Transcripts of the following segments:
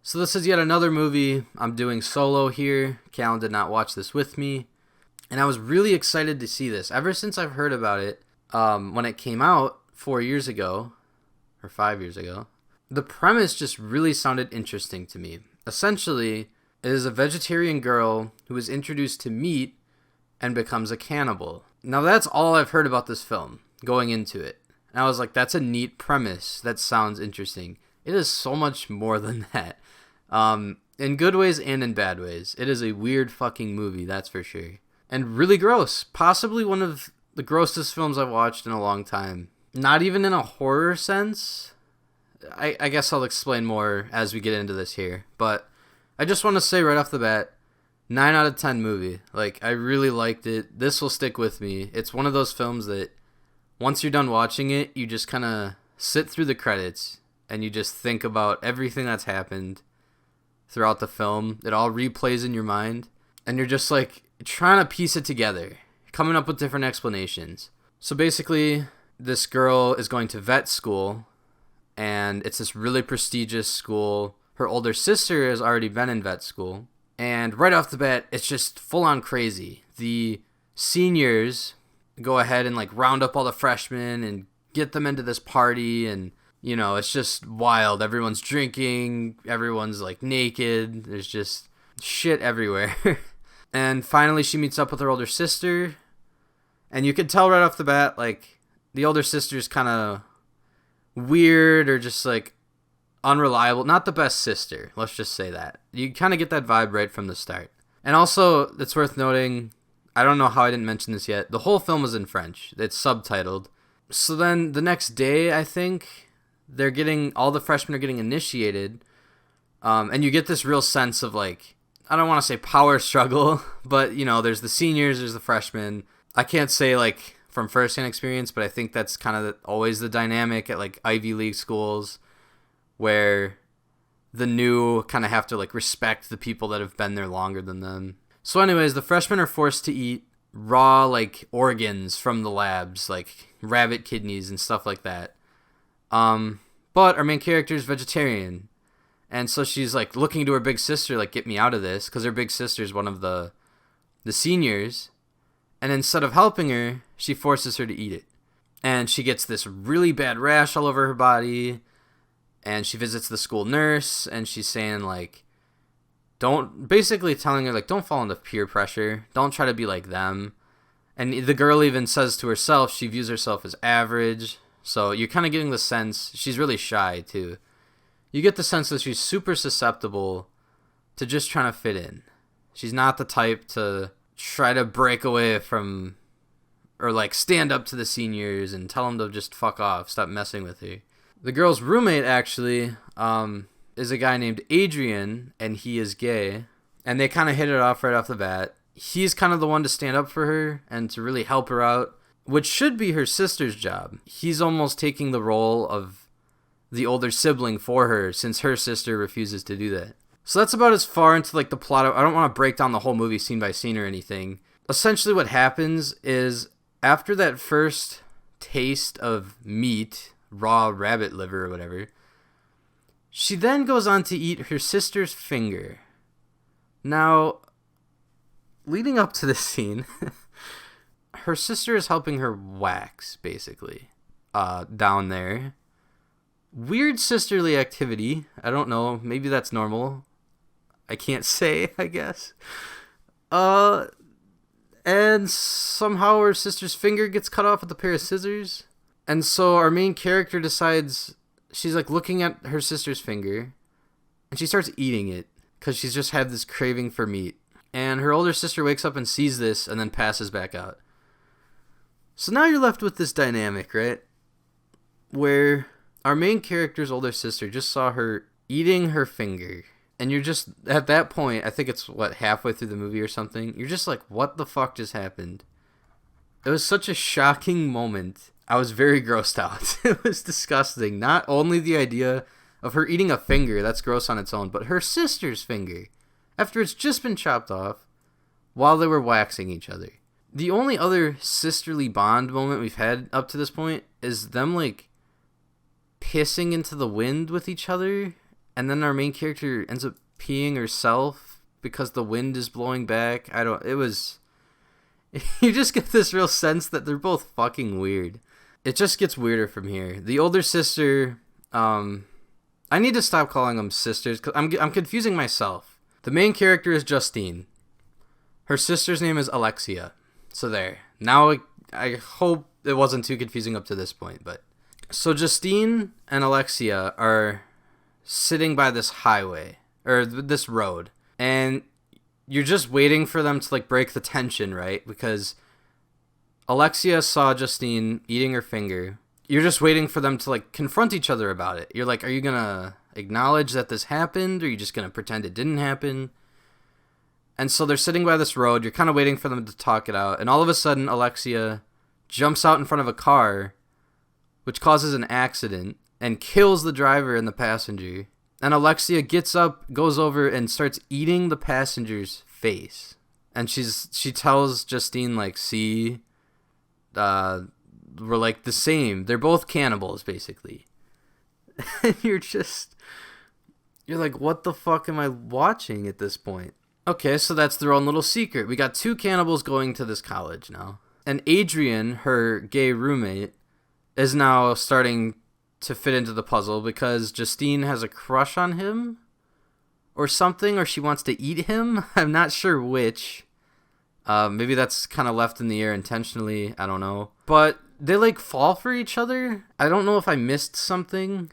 So this is yet another movie I'm doing solo here. Calan did not watch this with me. And I was really excited to see this. Ever since I've heard about it, when it came out 4 years ago, or 5 years ago, the premise just really sounded interesting to me. Essentially, it is a vegetarian girl who is introduced to meat and becomes a cannibal. Now that's all I've heard about this film going into it. And I was like, that's a neat premise. That sounds interesting. It is so much more than that. In good ways and in bad ways. It is a weird fucking movie, that's for sure. And really gross. Possibly one of the grossest films I've watched in a long time. Not even in a horror sense. I guess I'll explain more as we get into this here. But I just want to say right off the bat, 9 out of 10 movie. Like, I really liked it. This will stick with me. It's one of those films that once you're done watching it, you just kind of sit through the credits and you just think about everything that's happened throughout the film. It all replays in your mind. And you're just like trying to piece it together, coming up with different explanations. So basically, this girl is going to vet school, and it's this really prestigious school. Her older sister has already been in vet school. And right off the bat, it's just full on crazy. The seniors go ahead and like round up all the freshmen and get them into this party, and you know, it's just wild. Everyone's drinking, everyone's like naked, there's just shit everywhere. And finally she meets up with her older sister, and you can tell right off the bat, like, the older sister's kind of weird or just like unreliable. Not the best sister, let's just say that. You kind of get that vibe right from the start. And also, it's worth noting, I don't know how I didn't mention this yet, the whole film is in French. It's subtitled. So then the next day, I think, all the freshmen are getting initiated, and you get this real sense of, like, I don't want to say power struggle, but, you know, there's the seniors, there's the freshmen. I can't say, like, from first-hand experience, but I think that's kind of always the dynamic at, like, Ivy League schools, where the new kind of have to, like, respect the people that have been there longer than them. So anyways, the freshmen are forced to eat raw, like, organs from the labs, like rabbit kidneys and stuff like that. But our main character is vegetarian. And so she's, like, looking to her big sister, like, get me out of this, because her big sister is one of the seniors. And instead of helping her, she forces her to eat it. And she gets this really bad rash all over her body. And she visits the school nurse, and she's saying, like, basically telling her, like, don't fall into peer pressure. Don't try to be like them. And the girl even says to herself, she views herself as average. So you're kind of getting the sense, she's really shy, too. You get the sense that she's super susceptible to just trying to fit in. She's not the type to try to break away from, or, like, stand up to the seniors and tell them to just fuck off, stop messing with her. The girl's roommate, actually, is a guy named Adrian, and he is gay. And they kind of hit it off right off the bat. He's kind of the one to stand up for her and to really help her out, which should be her sister's job. He's almost taking the role of the older sibling for her, since her sister refuses to do that. So that's about as far into, like, the plot. I don't want to break down the whole movie scene by scene or anything. Essentially what happens is, after that first taste of meat, raw rabbit liver or whatever, she then goes on to eat her sister's finger. Now, leading up to this scene, her sister is helping her wax, basically, down there. Weird sisterly activity. I don't know. Maybe that's normal. I can't say, I guess. And somehow her sister's finger gets cut off with a pair of scissors. And so our main character decides, she's, like, looking at her sister's finger, and she starts eating it, because she's just had this craving for meat. And her older sister wakes up and sees this, and then passes back out. So now you're left with this dynamic, right? Where our main character's older sister just saw her eating her finger. And you're just, at that point, I think it's, halfway through the movie or something, you're just like, what the fuck just happened? It was such a shocking moment. I was very grossed out. It was disgusting. Not only the idea of her eating a finger, that's gross on its own, but her sister's finger, after it's just been chopped off, while they were waxing each other. The only other sisterly bond moment we've had up to this point is them, like, pissing into the wind with each other, and then our main character ends up peeing herself because the wind is blowing back. You just get this real sense that they're both fucking weird. It just gets weirder from here. The older sister, I need to stop calling them sisters because I'm confusing myself. The main character is Justine. Her sister's name is Alexia. So there. Now I hope it wasn't too confusing up to this point, but so Justine and Alexia are sitting by this highway or this road, and you're just waiting for them to like break the tension, right? Because Alexia saw Justine eating her finger. You're just waiting for them to like confront each other about it. You're like, are you gonna acknowledge that this happened, or are you just gonna pretend it didn't happen? And so they're sitting by this road. You're kind of waiting for them to talk it out. And all of a sudden, Alexia jumps out in front of a car, which causes an accident and kills the driver and the passenger. And Alexia gets up, goes over, and starts eating the passenger's face. And she tells Justine, like, see, we're like the same. They're both cannibals, basically. And you're like, what the fuck am I watching at this point? Okay, so that's their own little secret. We got two cannibals going to this college now. And Adrian, her gay roommate, is now starting to fit into the puzzle because Justine has a crush on him or something, or she wants to eat him. I'm not sure which. Maybe that's kind of left in the air intentionally. I don't know. But they like fall for each other. I don't know if I missed something,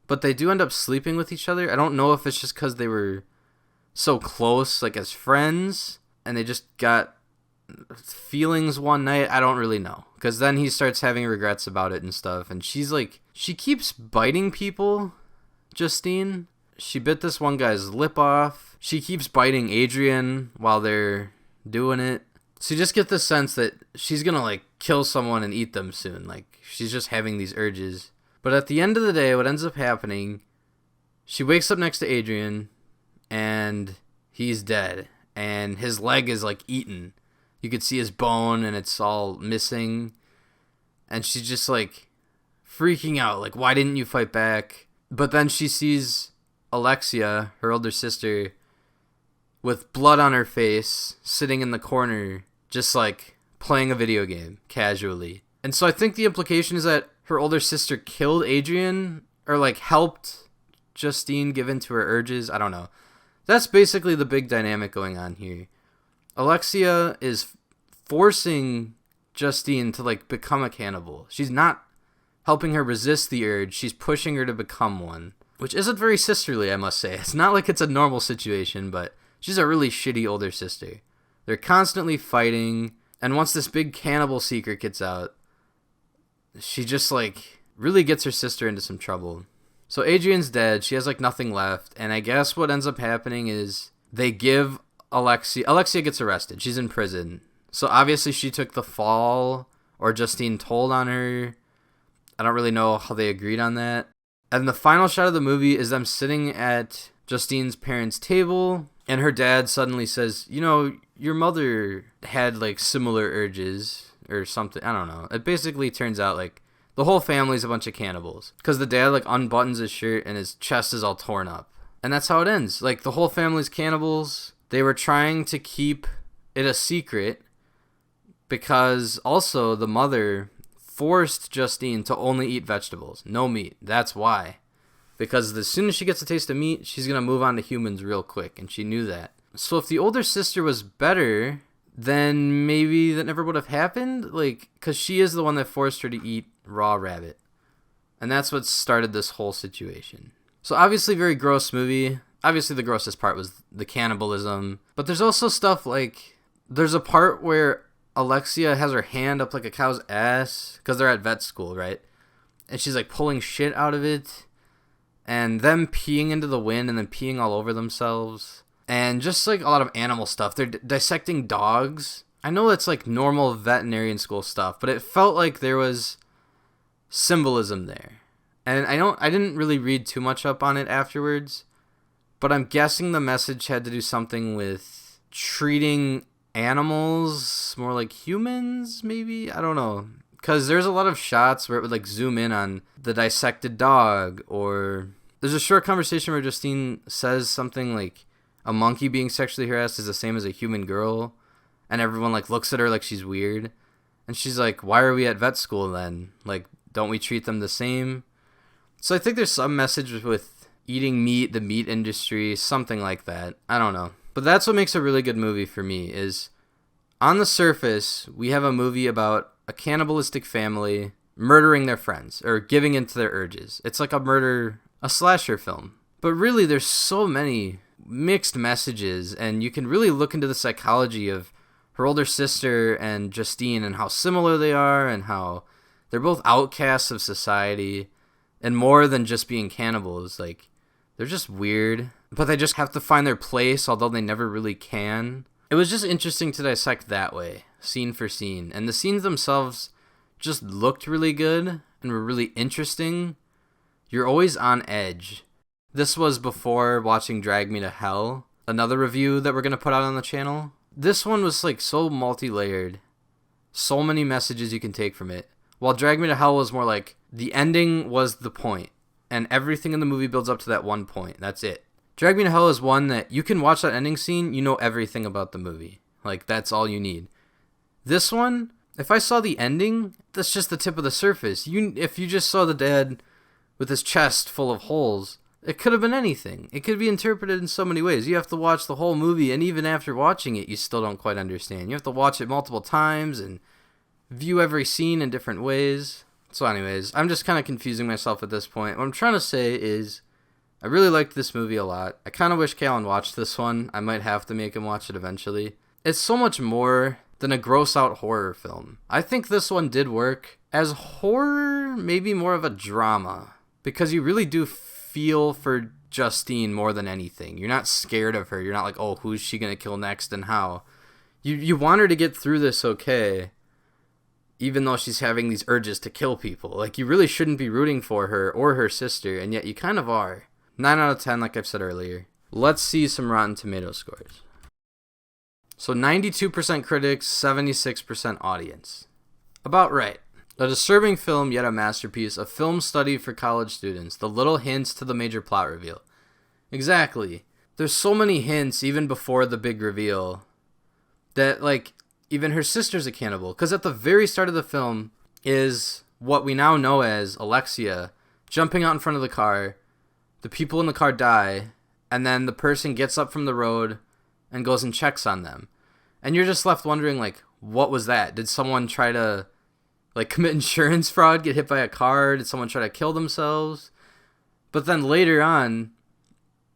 but they do end up sleeping with each other. I don't know if it's just because they were so close, like as friends, and they just got feelings one night. I don't really know, because then he starts having regrets about it and stuff, and she's like, she keeps biting people. Justine, she bit this one guy's lip off. She keeps biting Adrian while they're doing it. So you just get the sense that she's gonna like kill someone and eat them soon. Like, she's just having these urges. But at the end of the day, what ends up happening, she wakes up next to Adrian and he's dead, and his leg is like eaten. You could see his bone and it's all missing, and she's just like freaking out, like, why didn't you fight back? But then she sees Alexia, her older sister, with blood on her face, sitting in the corner, just like playing a video game casually. And so I think the implication is that her older sister killed Adrian, or like helped Justine give in to her urges. I don't know. That's basically the big dynamic going on here. Alexia is forcing Justine to like become a cannibal. She's not helping her resist the urge. She's pushing her to become one, which isn't very sisterly, I must say. It's not like it's a normal situation, but she's a really shitty older sister. They're constantly fighting, and once this big cannibal secret gets out, she just like really gets her sister into some trouble. So Adrian's dead. She has like nothing left, and I guess what ends up happening is they give Alexia gets arrested. She's in prison. So obviously she took the fall, or Justine told on her. I don't really know how they agreed on that. And the final shot of the movie is them sitting at Justine's parents' table, and her dad suddenly says, you know, your mother had like similar urges or something. I don't know. It basically turns out like the whole family's a bunch of cannibals, because the dad like unbuttons his shirt and his chest is all torn up. And that's how it ends. Like, the whole family's cannibals. They were trying to keep it a secret because also the mother forced Justine to only eat vegetables, no meat. That's why. Because as soon as she gets a taste of meat, she's going to move on to humans real quick, and she knew that. So if the older sister was better, then maybe that never would have happened, like, because she is the one that forced her to eat raw rabbit. And that's what started this whole situation. So obviously very gross movie. Obviously the grossest part was the cannibalism. But there's also stuff like, there's a part where Alexia has her hand up like a cow's ass, because they're at vet school, right? And she's like pulling shit out of it. And them peeing into the wind and then peeing all over themselves. And just like a lot of animal stuff. They're dissecting dogs. I know it's like normal veterinarian school stuff, but it felt like there was symbolism there. And I didn't really read too much up on it afterwards, but I'm guessing the message had to do something with treating animals more like humans, maybe? I don't know. Because there's a lot of shots where it would like zoom in on the dissected dog, or There's a short conversation where Justine says something like a monkey being sexually harassed is the same as a human girl, and everyone like looks at her like she's weird, and she's like, why are we at vet school then? Like, don't we treat them the same? So I think there's some message with eating meat, the meat industry, something like that. I don't know. But that's what makes a really good movie for me is on the surface, we have a movie about a cannibalistic family murdering their friends or giving in to their urges. It's like a slasher film. But really, there's so many mixed messages, and you can really look into the psychology of her older sister and Justine and how similar they are and how they're both outcasts of society and more than just being cannibals. Like, they're just weird, but they just have to find their place, although they never really can. It was just interesting to dissect that way, scene for scene. And the scenes themselves just looked really good and were really interesting. You're always on edge. This was before watching Drag Me to Hell, another review that we're going to put out on the channel. This one was like so multi-layered. So many messages you can take from it. While Drag Me to Hell was more like the ending was the point, and everything in the movie builds up to that one point. That's it. Drag Me to Hell is one that you can watch that ending scene, you know everything about the movie. Like, that's all you need. This one, if I saw the ending, that's just the tip of the surface. If you just saw the dad with his chest full of holes, it could have been anything. It could be interpreted in so many ways. You have to watch the whole movie, and even after watching it, you still don't quite understand. You have to watch it multiple times and view every scene in different ways. So anyways, I'm just kind of confusing myself at this point. What I'm trying to say is I really liked this movie a lot. I kind of wish Calan watched this one. I might have to make him watch it eventually. It's so much more than a gross-out horror film. I think this one did work as horror, maybe more of a drama, because you really do feel for Justine more than anything. You're not scared of her. You're not like, oh, who's she going to kill next and how? You want her to get through this okay, even though she's having these urges to kill people. Like, you really shouldn't be rooting for her or her sister, and yet you kind of are. 9 out of 10, like I've said earlier. Let's see some Rotten Tomatoes scores. So 92% critics, 76% audience. About right. A disturbing film, yet a masterpiece. A film study for college students. The little hints to the major plot reveal. Exactly. There's so many hints, even before the big reveal, that, like, even her sister's a cannibal. Because at the very start of the film is what we now know as Alexia jumping out in front of the car. The people in the car die, and then the person gets up from the road and goes and checks on them. And you're just left wondering, like, what was that? Did someone try to, like, commit insurance fraud, get hit by a car? Did someone try to kill themselves? But then later on,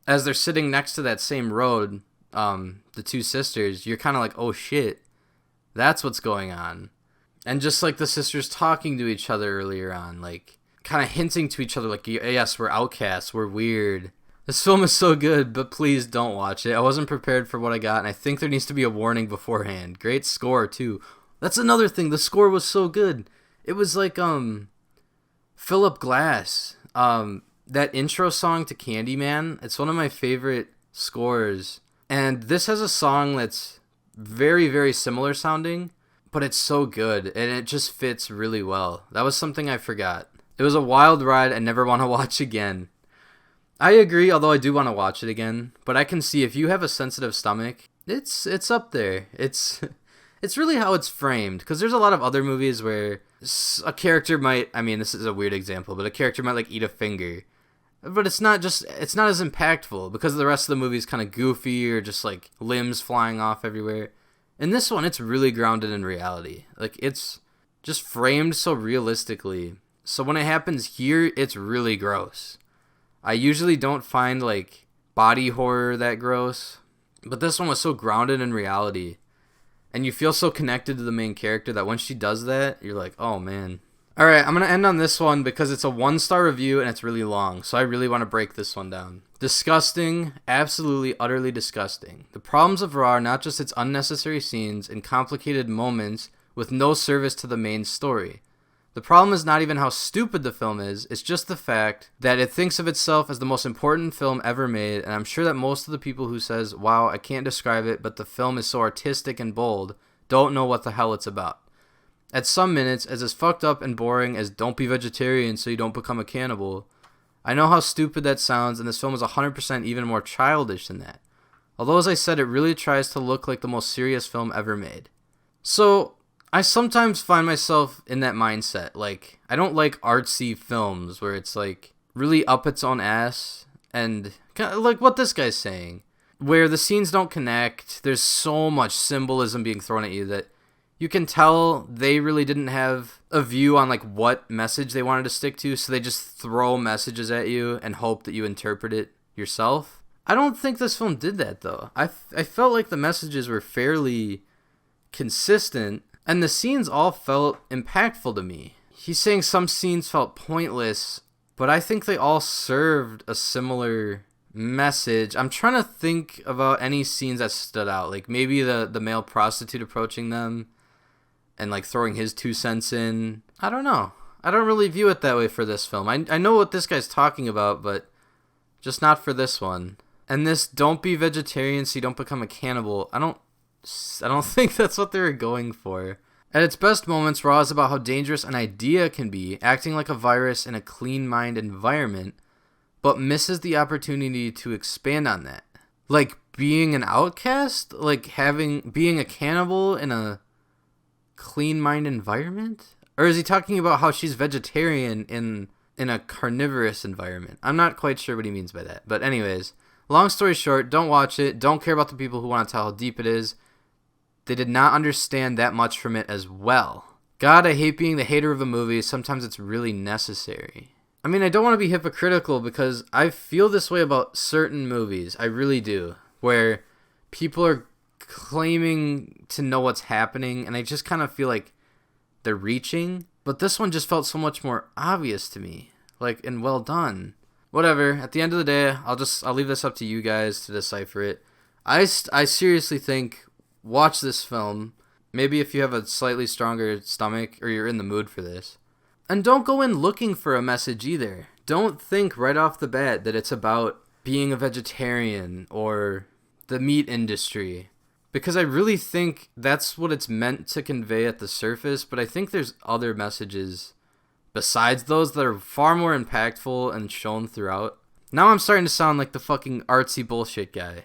as they're sitting next to that same road, the two sisters, you're kind of like, oh shit, that's what's going on. And just like the sisters talking to each other earlier on, like, kind of hinting to each other, like, yes, we're outcasts, we're weird. This film is so good, but please don't watch it. I wasn't prepared for what I got, and I think there needs to be a warning beforehand. Great score, too. That's another thing. The score was so good. It was like, Philip Glass. That intro song to Candyman, it's one of my favorite scores. And this has a song that's very, very similar sounding, but it's so good, and it just fits really well. That was something I forgot. It was a wild ride I never want to watch again. I agree, although I do want to watch it again. But I can see if you have a sensitive stomach, it's up there. It's really how it's framed. Because there's a lot of other movies where a character might, I mean, this is a weird example, but a character might like eat a finger. But it's not as impactful because the rest of the movie is kind of goofy or just like limbs flying off everywhere. In this one, it's really grounded in reality. Like, it's just framed so realistically. So when it happens here, it's really gross. I usually don't find, like, body horror that gross, but this one was so grounded in reality, and you feel so connected to the main character that when she does that, you're like, oh, man. Alright, I'm going to end on this one because it's a 1-star review and it's really long, so I really want to break this one down. Disgusting, absolutely, utterly disgusting. The problems of Raw are not just its unnecessary scenes and complicated moments with no service to the main story. The problem is not even how stupid the film is, it's just the fact that it thinks of itself as the most important film ever made, and I'm sure that most of the people who says, wow, I can't describe it, but the film is so artistic and bold, don't know what the hell it's about. At some minutes, as fucked up and boring as don't be vegetarian so you don't become a cannibal, I know how stupid that sounds, and this film is 100% even more childish than that. Although, as I said, it really tries to look like the most serious film ever made. So, I sometimes find myself in that mindset. Like, I don't like artsy films where it's like really up its own ass and kind of like what this guy's saying, where the scenes don't connect. There's so much symbolism being thrown at you that you can tell they really didn't have a view on like what message they wanted to stick to, so they just throw messages at you and hope that you interpret it yourself. I don't think this film did that though. I felt like the messages were fairly consistent, and the scenes all felt impactful to me. He's saying some scenes felt pointless, but I think they all served a similar message. I'm trying to think about any scenes that stood out. Like maybe the male prostitute approaching them and like throwing his 2 cents in. I don't know. I don't really view it that way for this film. I know what this guy's talking about, but just not for this one. And this don't be vegetarian so you don't become a cannibal. I don't think that's what they were going for. At its best moments, Raw is about how dangerous an idea can be, acting like a virus in a clean mind environment, but misses the opportunity to expand on that. Like being an outcast? Like being a cannibal in a clean mind environment? Or is he talking about how she's vegetarian in a carnivorous environment? I'm not quite sure what he means by that. But anyways, long story short, don't watch it. Don't care about the people who want to tell how deep it is. They did not understand that much from it as well. God, I hate being the hater of a movie. Sometimes it's really necessary. I mean, I don't want to be hypocritical because I feel this way about certain movies. I really do. Where people are claiming to know what's happening, and I just kind of feel like they're reaching. But this one just felt so much more obvious to me. Like, and well done. Whatever. At the end of the day, I'll leave this up to you guys to decipher it. I seriously think, watch this film. Maybe if you have a slightly stronger stomach or you're in the mood for this. And don't go in looking for a message either. Don't think right off the bat that it's about being a vegetarian or the meat industry. Because I really think that's what it's meant to convey at the surface, but I think there's other messages besides those that are far more impactful and shown throughout. Now I'm starting to sound like the fucking artsy bullshit guy.